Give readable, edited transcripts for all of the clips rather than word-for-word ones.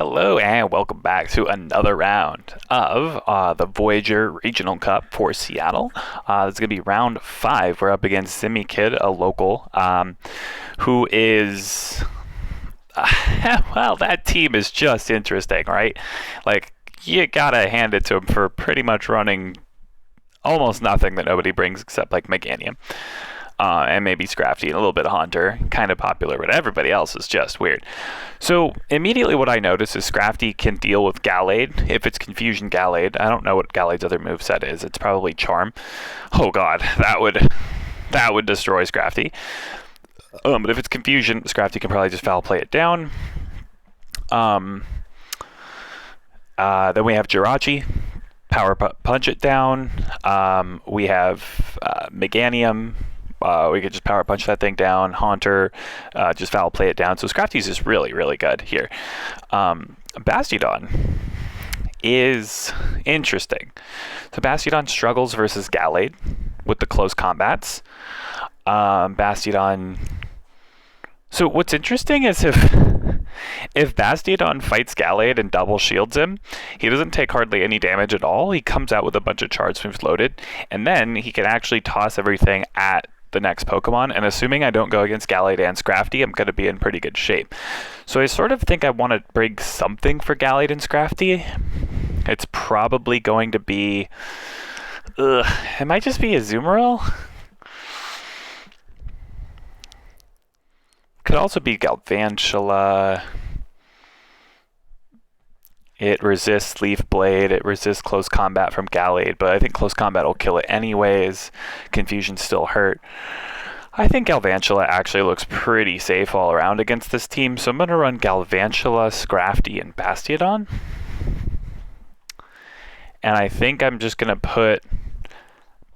Hello and welcome back to another round of the Voyager Regional Cup for Seattle. It's going to be round 5. We're up against Zimmy Kid, a local, who is... well, that team is just interesting, right? Like, you gotta hand it to him for pretty much running almost nothing that nobody brings except like Meganium. And maybe Scrafty and a little bit of Haunter, kind of popular, but everybody else is just weird. So immediately what I notice is Scrafty can deal with Gallade, if it's Confusion Gallade. I don't know what Gallade's other moveset is. It's probably Charm. Oh god, that would destroy Scrafty. But if it's Confusion, Scrafty can probably just foul play it down. Then we have Jirachi. Power punch it down. We have Meganium. We could just power punch that thing down. Haunter, just foul play it down. So Scrafty's is really, really good here. Bastiodon is interesting. So Bastiodon struggles versus Gallade with the close combats. Bastiodon... So what's interesting is if Bastiodon fights Gallade and double shields him, he doesn't take hardly any damage at all. He comes out with a bunch of charge moves loaded, and then he can actually toss everything at the next Pokemon, and assuming I don't go against Gallade and Scrafty, I'm going to be in pretty good shape. So I sort of think I want to bring something for Gallade and Scrafty. It's probably going to be... it might just be Azumarill? Could also be Galvantula. It resists Leaf Blade, it resists close combat from Gallade, but I think close combat will kill it anyways. Confusion still hurt. I think Galvantula actually looks pretty safe all around against this team, so I'm going to run Galvantula, Scrafty, and Bastiodon. And I think I'm just going to put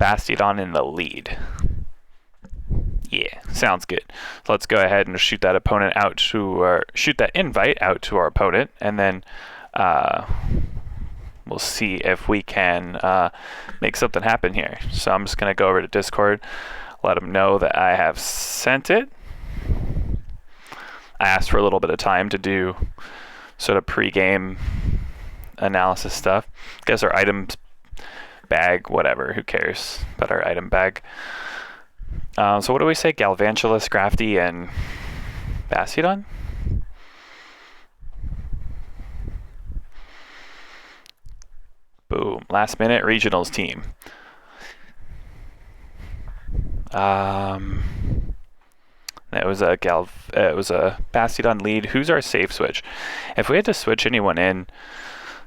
Bastiodon in the lead. Yeah, sounds good. So let's go ahead and shoot that opponent out to, or shoot that invite out to our opponent, and then we'll see if we can make something happen here. So I'm just going to go over to Discord, let them know that I have sent it. I asked for a little bit of time to do sort of pre-game analysis stuff. Guess our items bag, whatever, who cares about our item bag. So what do we say? Galvantula, Scrafty, and Bastiodon? Boom. Last minute regionals team. It was a Bastiodon lead. Who's our safe switch? If we had to switch anyone in,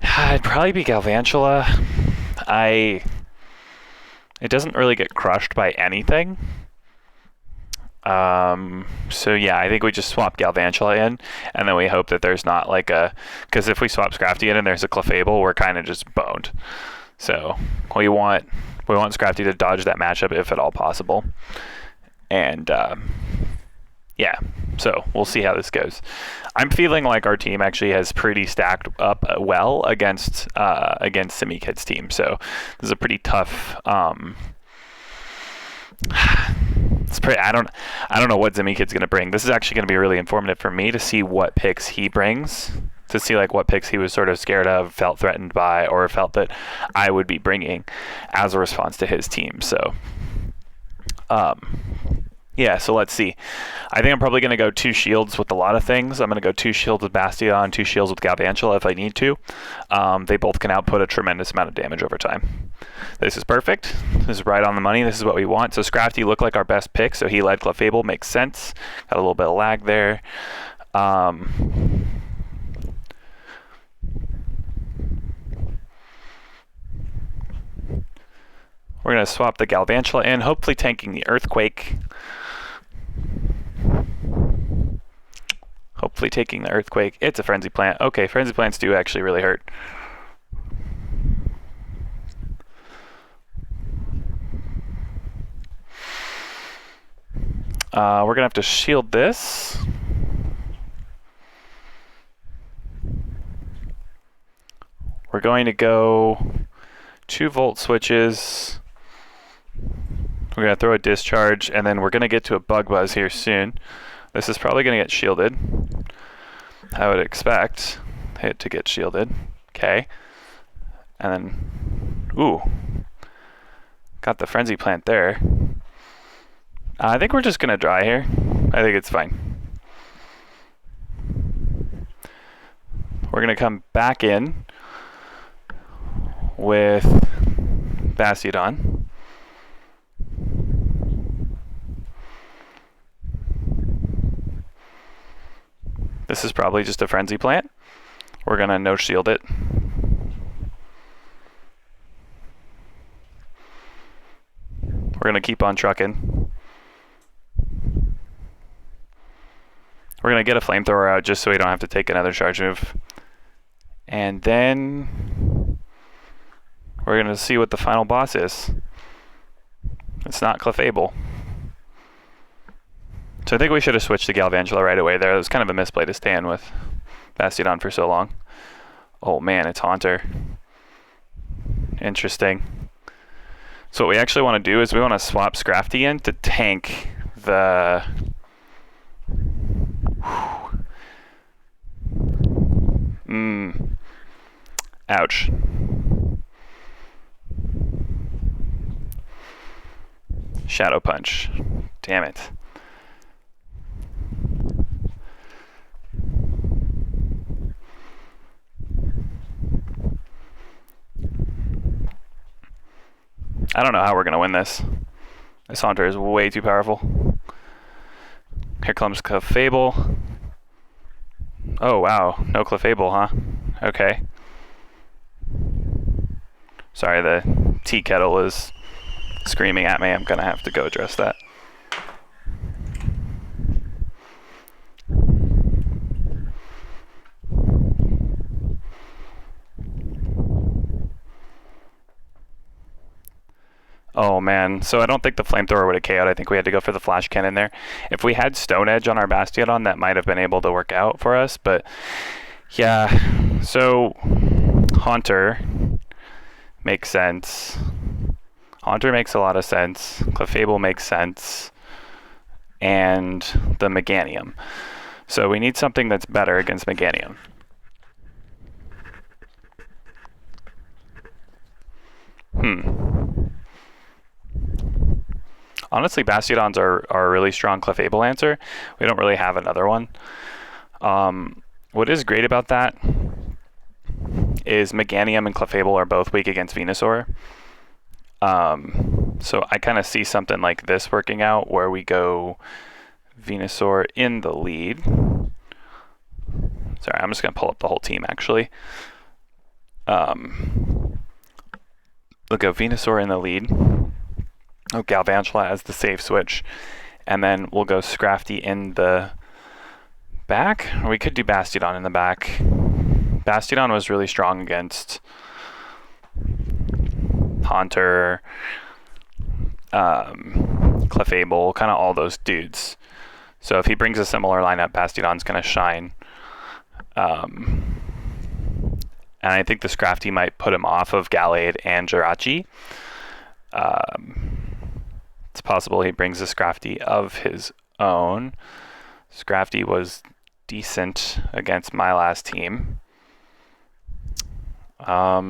it'd probably be Galvantula. It doesn't really get crushed by anything. So yeah, I think we just swap Galvantula in, and then we hope that there's not like because if we swap Scrafty in and there's a Clefable, we're kind of just boned. So we want Scrafty to dodge that matchup if at all possible. And yeah, so we'll see how this goes. I'm feeling like our team actually has pretty stacked up well against Simi Kid's team. So this is a pretty tough. I don't know what Zimmy Kid's going to bring. This is actually going to be really informative for me to see what picks he brings, to see like what picks he was sort of scared of, felt threatened by, or felt that I would be bringing as a response to his team. So, yeah, so let's see. I think I'm probably going to go 2 shields with a lot of things. I'm going to go 2 shields with Bastiodon, 2 shields with Galvantula if I need to. They both can output a tremendous amount of damage over time. This is perfect. This is right on the money. This is what we want. So Scrafty looked like our best pick, so he led Clefable. Makes sense. Got a little bit of lag there. We're going to swap the Galvantula in, hopefully tanking the Earthquake. Hopefully taking the Earthquake. It's a Frenzy Plant. Okay, Frenzy Plants do actually really hurt. We're going to have to shield this. We're going to go 2 volt switches. We're going to throw a discharge, and then we're going to get to a bug buzz here soon. This is probably going to get shielded, I would expect. hit to get shielded. Okay. And then, ooh, got the frenzy plant there. I think we're just gonna dry here. I think it's fine. We're gonna come back in with Bastiodon. This is probably just a frenzy plant. We're gonna no shield it. We're gonna keep on trucking. We're gonna get a flamethrower out just so we don't have to take another charge move. And then we're gonna see what the final boss is. It's not Clefable. So I think we should have switched to Galvantula right away there. It was kind of a misplay to stay in with Bastiodon for so long. Oh man, it's Haunter. Interesting. So what we actually want to do is we want to swap Scrafty in to tank the... Ouch. Shadow Punch. Damn it. I don't know how we're going to win this. This Haunter is way too powerful. Here comes Clefable. Oh, wow. No Clefable, huh? Okay. Sorry, the tea kettle is screaming at me. I'm going to have to go address that. Oh man, so I don't think the flamethrower would have KO'd. I think we had to go for the flash cannon there. If we had Stone Edge on our Bastiodon, that might have been able to work out for us, but yeah. So Haunter makes sense. Haunter makes a lot of sense. Clefable makes sense. And the Meganium. So we need something that's better against Meganium. Honestly, Bastiodons are a really strong Clefable answer. We don't really have another one. What is great about that is Meganium and Clefable are both weak against Venusaur. So I kind of see something like this working out where we go Venusaur in the lead. Sorry, I'm just going to pull up the whole team actually. We'll go Venusaur in the lead. Oh, Galvantula as the safe switch. And then we'll go Scrafty in the back. Or we could do Bastiodon in the back. Bastiodon was really strong against Haunter, Clefable, kind of all those dudes. So if he brings a similar lineup, Bastiodon's going to shine. And I think the Scrafty might put him off of Gallade and Jirachi. It's possible he brings a Scrafty of his own. Scrafty was decent against my last team. I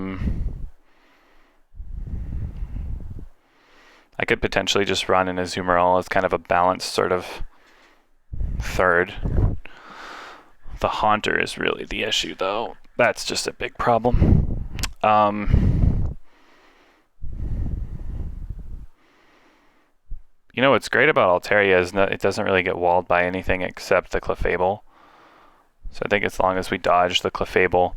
could potentially just run in Azumarill as kind of a balanced sort of third. The Haunter is really the issue, though. That's just a big problem. You know what's great about Altaria is that it doesn't really get walled by anything except the Clefable. So I think as long as we dodge the Clefable.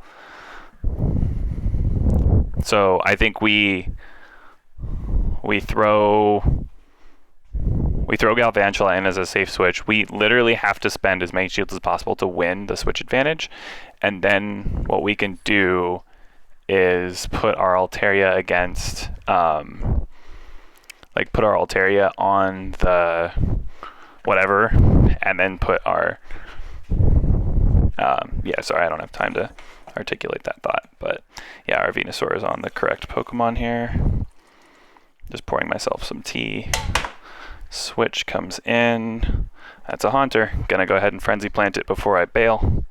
So I think we throw Galvantula in as a safe switch. We literally have to spend as many shields as possible to win the switch advantage. And then what we can do is put our Altaria against... put our Altaria on the whatever, and then put our sorry, I don't have time to articulate that thought, but yeah, our Venusaur is on the correct Pokemon here. Just pouring myself some tea. Switch comes in. That's a Haunter. Gonna go ahead and Frenzy Plant it before I bail.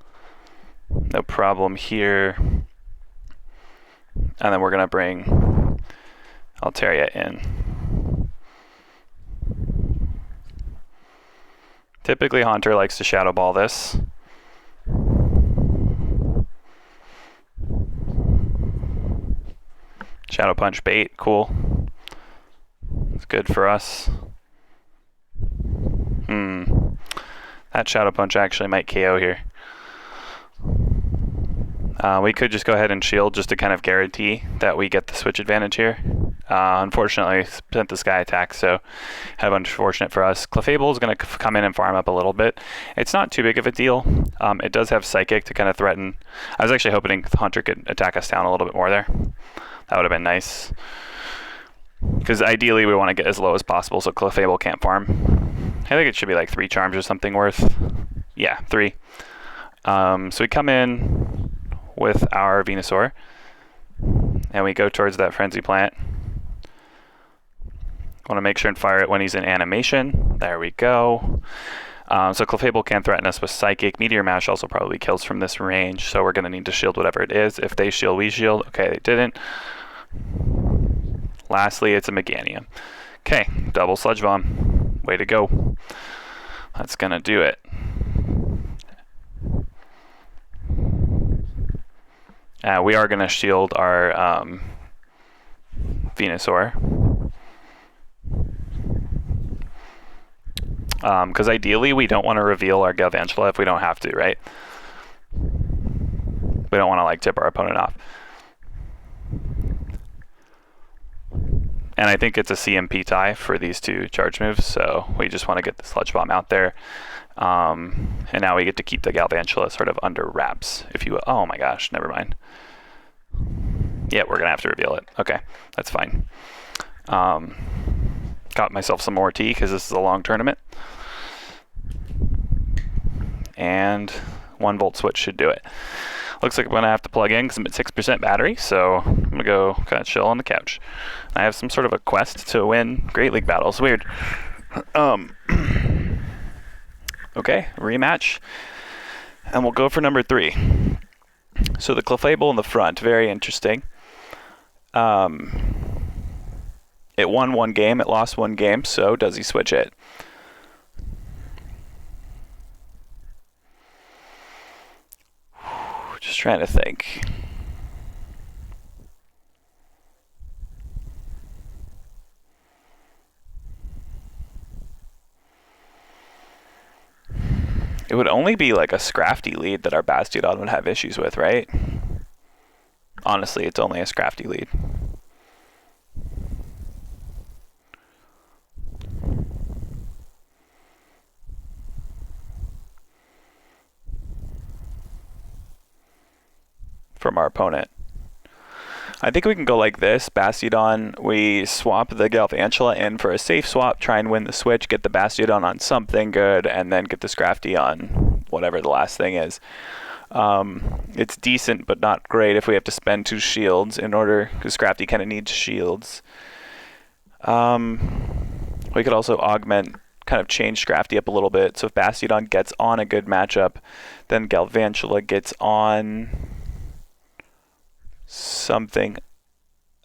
No problem here. And then we're going to bring Altaria in. Typically, Haunter likes to Shadow Ball this. Shadow Punch bait, cool. It's good for us. That Shadow Punch actually might KO here. We could just go ahead and shield just to kind of guarantee that we get the switch advantage here. Unfortunately, sent the Sky attack, so kind of unfortunate for us. Clefable is going to come in and farm up a little bit. It's not too big of a deal. It does have Psychic to kind of threaten. I was actually hoping the Hunter could attack us down a little bit more there. That would have been nice. Because ideally we want to get as low as possible so Clefable can't farm. I think it should be like 3 charms or something worth. Yeah, 3. So we come in with our Venusaur, and we go towards that Frenzy Plant. Want to make sure and fire it when he's in animation. There we go. So Clefable can threaten us with Psychic. Meteor Mash also probably kills from this range, so we're going to need to shield whatever it is. If they shield, we shield. Okay, they didn't. Lastly, it's a Meganium. Okay, double Sludge Bomb. Way to go. That's going to do it. We are going to shield our Venusaur. Because ideally we don't want to reveal our Galvantula if we don't have to, right? We don't want to like tip our opponent off. And I think it's a CMP tie for these 2 charge moves, so we just want to get the Sludge Bomb out there. And now we get to keep the Galvantula sort of under wraps, if you will. Oh my gosh, never mind. Yeah, we're going to have to reveal it. Okay, that's fine. Got myself some more tea because this is a long tournament. And 1 volt switch should do it. Looks like I'm going to have to plug in because I'm at 6% battery, so I'm going to go kind of chill on the couch. I have some sort of a quest to win Great League battles. Weird. Okay, rematch. And we'll go for number 3. So the Clefable in the front, very interesting. It won 1 game, it lost 1 game, so does he switch it? Just trying to think. It would only be like a Scrafty lead that our Bastiodon would have issues with, right? Honestly, it's only a Scrafty lead. From our opponent. I think we can go like this. Bastiodon, we swap the Galvantula in for a safe swap, try and win the switch, get the Bastiodon on something good, and then get the Scrafty on whatever the last thing is. It's decent, but not great if we have to spend 2 shields in order, because Scrafty kind of needs shields. We could also augment, kind of change Scrafty up a little bit, so if Bastiodon gets on a good matchup, then Galvantula gets on something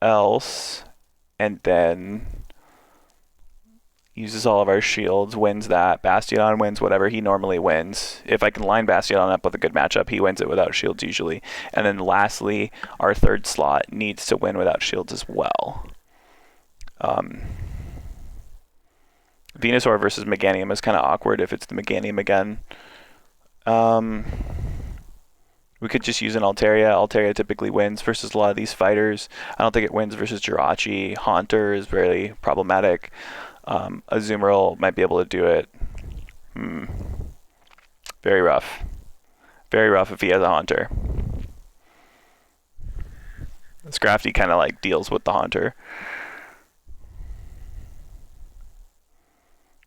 else, and then uses all of our shields, wins that. Bastiodon wins whatever he normally wins. If I can line Bastiodon up with a good matchup, he wins it without shields usually. And then lastly, our 3rd slot needs to win without shields as well. Venusaur versus Meganium is kind of awkward if it's the Meganium again. We could just use an Altaria. Altaria typically wins versus a lot of these fighters. I don't think it wins versus Jirachi. Haunter is very problematic. Azumarill might be able to do it. Very rough. Very rough if he has a Haunter. Scrafty kind of like deals with the Haunter.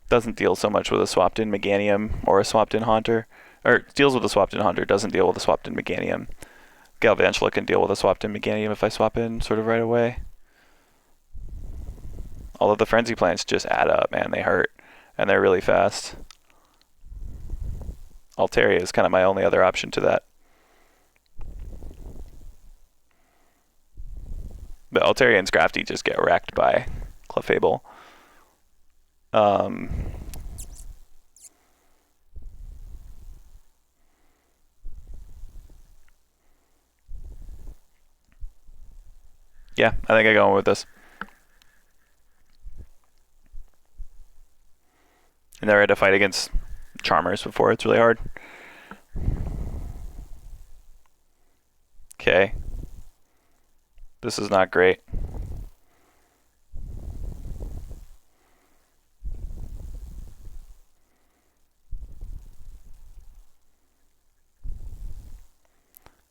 Doesn't deal so much with a swapped in Meganium or a swapped in Haunter. Or deals with a swapped in Haunter, doesn't deal with a swapped in Meganium. Galvantula can deal with a swapped in Meganium if I swap in sort of right away. Although the Frenzy Plants just add up, man, they hurt. And they're really fast. Altaria is kind of my only other option to that. But Altaria and Scrafty just get wrecked by Clefable. Yeah, I think I go with this. And they're had to fight against Charmers before. It's really hard. Okay. This is not great.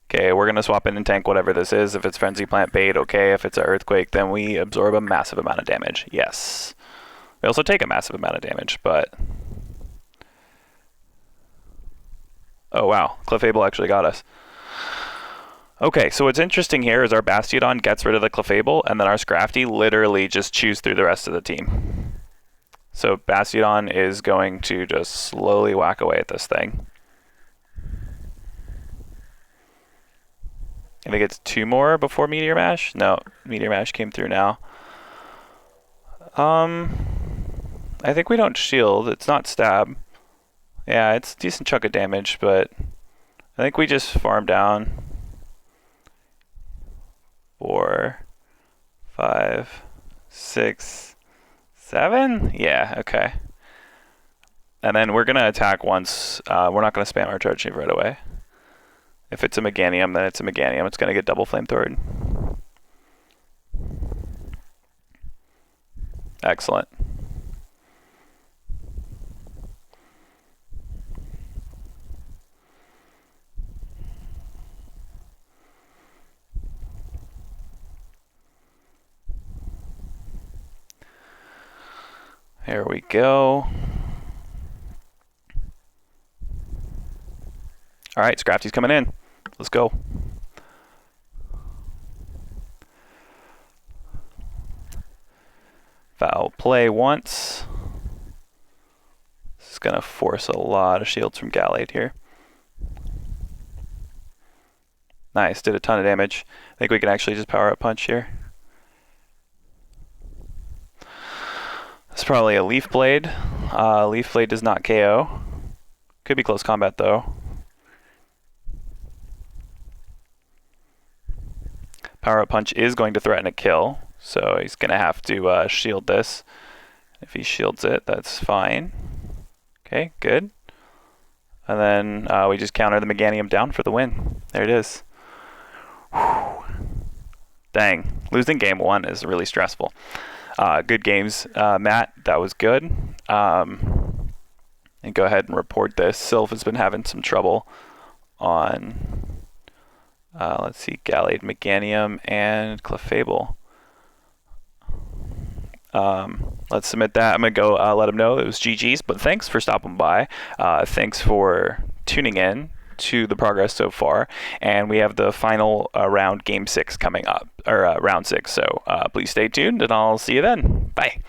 Okay, we're going to swap in and tank whatever this is. If it's Frenzy Plant bait, okay. If it's an Earthquake, then we absorb a massive amount of damage. Yes. We also take a massive amount of damage, but... Oh, wow. Clefable actually got us. Okay, so what's interesting here is our Bastiodon gets rid of the Clefable, and then our Scrafty literally just chews through the rest of the team. So Bastiodon is going to just slowly whack away at this thing. I think it's 2 more before Meteor Mash. No, Meteor Mash came through now. I think we don't shield. It's not stab. Yeah, it's a decent chunk of damage, but I think we just farm down. 4, 5, 6, 7? Yeah, okay. And then we're going to attack once. We're not going to spam our charge shave right away. If it's a Meganium, then it's a Meganium. It's going to get double flamethrowered. Excellent. There we go. All right, Scrafty's coming in. Let's go. Foul play once. This is going to force a lot of shields from Gallade here. Nice, did a ton of damage. I think we can actually just power up punch here. It's probably a Leaf Blade. Leaf Blade does not KO. Could be close combat though. Power Up Punch is going to threaten a kill, so he's going to have to shield this. If he shields it, that's fine. Okay, good. And then we just counter the Meganium down for the win. There it is. Whew. Dang, losing game 1 is really stressful. Good games, Matt. That was good. And go ahead and report this. Sylph has been having some trouble on, let's see, Gallade, Meganium, and Clefable. Let's submit that. I'm going to go let them know it was GG's, but thanks for stopping by. Thanks for tuning in to the progress so far, and we have the final round, game 6 coming up, or round 6, so please stay tuned and I'll see you then. Bye.